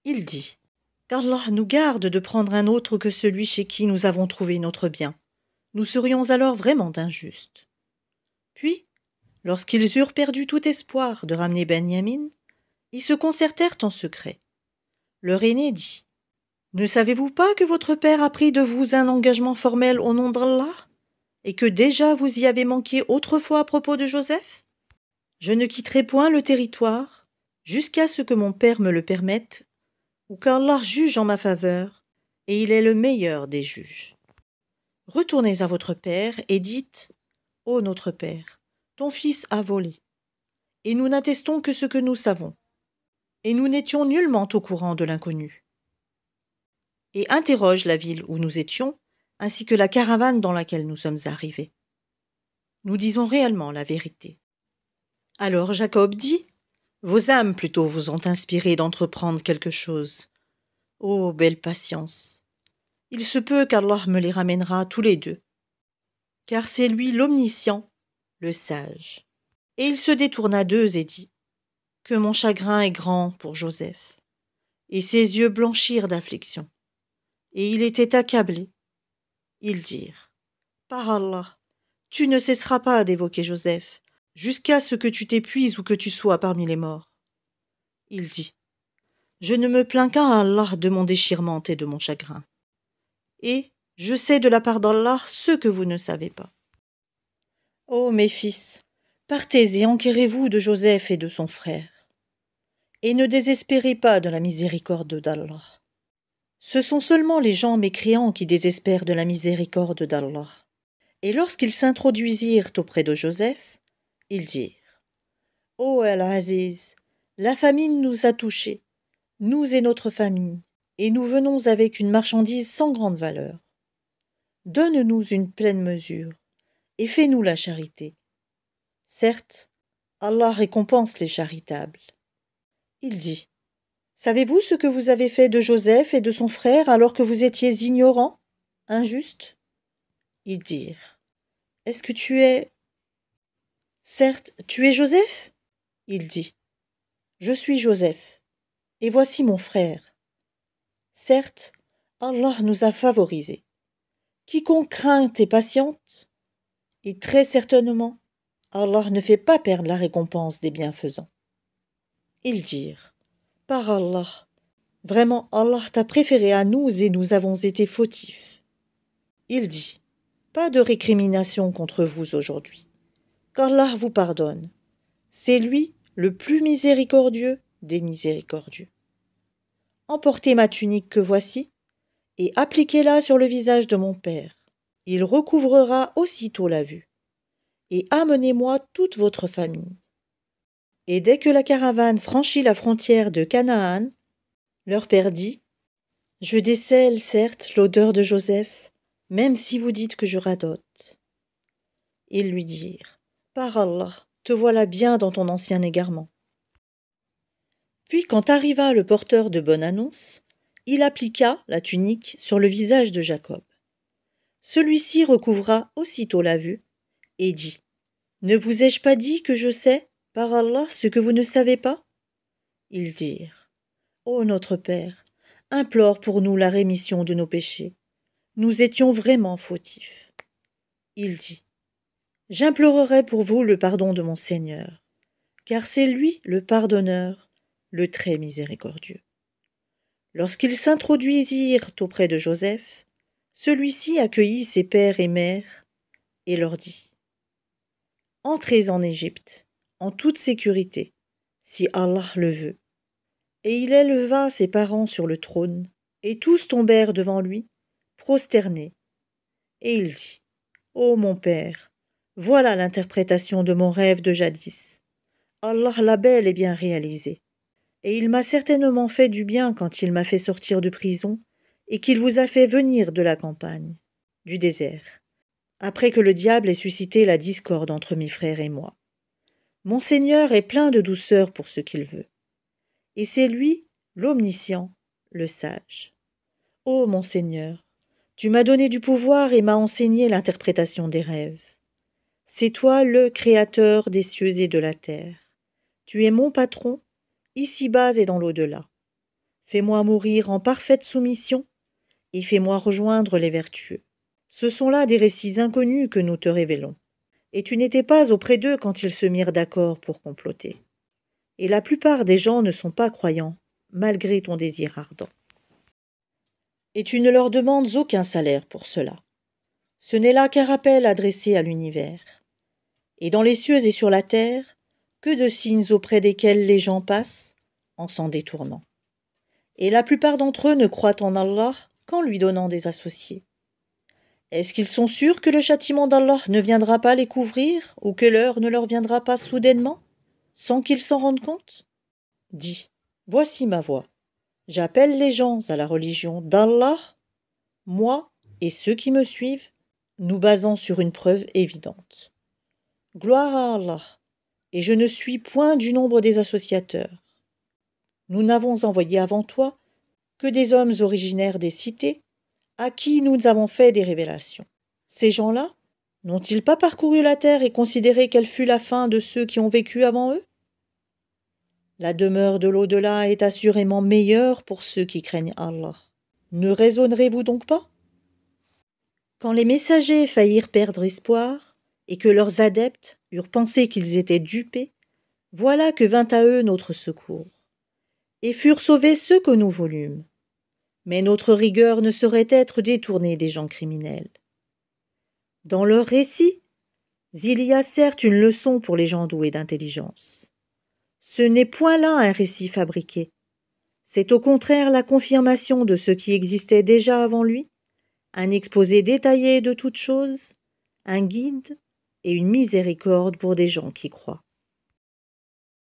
Il dit: qu'Allah nous garde de prendre un autre que celui chez qui nous avons trouvé notre bien. Nous serions alors vraiment injustes. Puis, lorsqu'ils eurent perdu tout espoir de ramener Benyamin, ils se concertèrent en secret. Leur aîné dit: ne savez-vous pas que votre père a pris de vous un engagement formel au nom d'Allah, et que déjà vous y avez manqué autrefois à propos de Joseph? Je ne quitterai point le territoire jusqu'à ce que mon père me le permette, ou qu'Allah juge en ma faveur, et il est le meilleur des juges. Retournez à votre père et dites: ô notre père, ton fils a volé, et nous n'attestons que ce que nous savons, et nous n'étions nullement au courant de l'inconnu. Et interroge la ville où nous étions, ainsi que la caravane dans laquelle nous sommes arrivés. Nous disons réellement la vérité. Alors Jacob dit: vos âmes plutôt vous ont inspiré d'entreprendre quelque chose. Ô belle patience! Il se peut qu'Allah me les ramènera tous les deux, car c'est lui l'omniscient, le sage. Et il se détourna d'eux et dit: que mon chagrin est grand pour Joseph. Et ses yeux blanchirent d'affliction, et il était accablé. Ils dirent: par Allah, tu ne cesseras pas d'évoquer Joseph, jusqu'à ce que tu t'épuises ou que tu sois parmi les morts. Il dit: je ne me plains qu'à Allah de mon déchirement et de mon chagrin. Et je sais de la part d'Allah ce que vous ne savez pas. Ô mes fils, partez et enquérez-vous de Joseph et de son frère, et ne désespérez pas de la miséricorde d'Allah. Ce sont seulement les gens mécréants qui désespèrent de la miséricorde d'Allah. Et lorsqu'ils s'introduisirent auprès de Joseph, ils dirent: ô El-Aziz, la famine nous a touchés, nous et notre famille, et nous venons avec une marchandise sans grande valeur. Donne-nous une pleine mesure, et fais-nous la charité. Certes, Allah récompense les charitables. Il dit: savez-vous ce que vous avez fait de Joseph et de son frère alors que vous étiez ignorants, injustes? Ils dirent: est-ce que tu es... Certes, tu es Joseph? Il dit: je suis Joseph, et voici mon frère. Certes, Allah nous a favorisés. Quiconque craint est patiente, et très certainement, Allah ne fait pas perdre la récompense des bienfaisants. Ils dirent: par Allah, vraiment Allah t'a préféré à nous et nous avons été fautifs. Il dit: pas de récrimination contre vous aujourd'hui, qu'Allah vous pardonne. C'est lui le plus miséricordieux des miséricordieux. Emportez ma tunique que voici, et appliquez-la sur le visage de mon père. Il recouvrera aussitôt la vue. Et amenez-moi toute votre famille. Et dès que la caravane franchit la frontière de Canaan, leur père dit: je décèle certes l'odeur de Joseph, même si vous dites que je radote. Ils lui dirent: par Allah, te voilà bien dans ton ancien égarement. Puis quand arriva le porteur de bonne annonce, il appliqua la tunique sur le visage de Jacob. Celui-ci recouvra aussitôt la vue, et dit: ne vous ai-je pas dit que je sais, par Allah, ce que vous ne savez pas? Ils dirent: ô notre Père, implore pour nous la rémission de nos péchés. Nous étions vraiment fautifs. Il dit: j'implorerai pour vous le pardon de mon Seigneur, car c'est lui le pardonneur, le très miséricordieux. Lorsqu'ils s'introduisirent auprès de Joseph, celui-ci accueillit ses pères et mères et leur dit: entrez en Égypte, en toute sécurité, si Allah le veut. Et il éleva ses parents sur le trône, et tous tombèrent devant lui, prosternés. Et il dit: ô mon père, voilà l'interprétation de mon rêve de jadis. Allah l'a bel et bien réalisé. Et il m'a certainement fait du bien quand il m'a fait sortir de prison, et qu'il vous a fait venir de la campagne, du désert, après que le diable ait suscité la discorde entre mes frères et moi. Mon Seigneur est plein de douceur pour ce qu'il veut. Et c'est lui, l'omniscient, le sage. Ô mon Seigneur, tu m'as donné du pouvoir et m'as enseigné l'interprétation des rêves. C'est toi le Créateur des cieux et de la terre. Tu es mon patron, ici-bas et dans l'au-delà. Fais-moi mourir en parfaite soumission, et fais-moi rejoindre les vertueux. Ce sont là des récits inconnus que nous te révélons. Et tu n'étais pas auprès d'eux quand ils se mirent d'accord pour comploter. Et la plupart des gens ne sont pas croyants, malgré ton désir ardent. Et tu ne leur demandes aucun salaire pour cela. Ce n'est là qu'un rappel adressé à l'univers. Et dans les cieux et sur la terre, que de signes auprès desquels les gens passent, en s'en détournant. Et la plupart d'entre eux ne croient en Allah qu'en lui donnant des associés. Est-ce qu'ils sont sûrs que le châtiment d'Allah ne viendra pas les couvrir, ou que l'heure ne leur viendra pas soudainement, sans qu'ils s'en rendent compte? Dis, voici ma voix. J'appelle les gens à la religion d'Allah. Moi et ceux qui me suivent, nous basons sur une preuve évidente. Gloire à Allah, et je ne suis point du nombre des associateurs. Nous n'avons envoyé avant toi que des hommes originaires des cités, à qui nous avons fait des révélations. Ces gens-là, n'ont-ils pas parcouru la terre et considéré quelle fut la fin de ceux qui ont vécu avant eux? La demeure de l'au-delà est assurément meilleure pour ceux qui craignent Allah. Ne raisonnerez-vous donc pas? Quand les messagers faillirent perdre espoir, et que leurs adeptes eurent pensé qu'ils étaient dupés, voilà que vint à eux notre secours, et furent sauvés ceux que nous voulûmes. Mais notre rigueur ne saurait être détournée des gens criminels. Dans leur récit, il y a certes une leçon pour les gens doués d'intelligence. Ce n'est point là un récit fabriqué. C'est au contraire la confirmation de ce qui existait déjà avant lui, un exposé détaillé de toutes choses, un guide et une miséricorde pour des gens qui croient.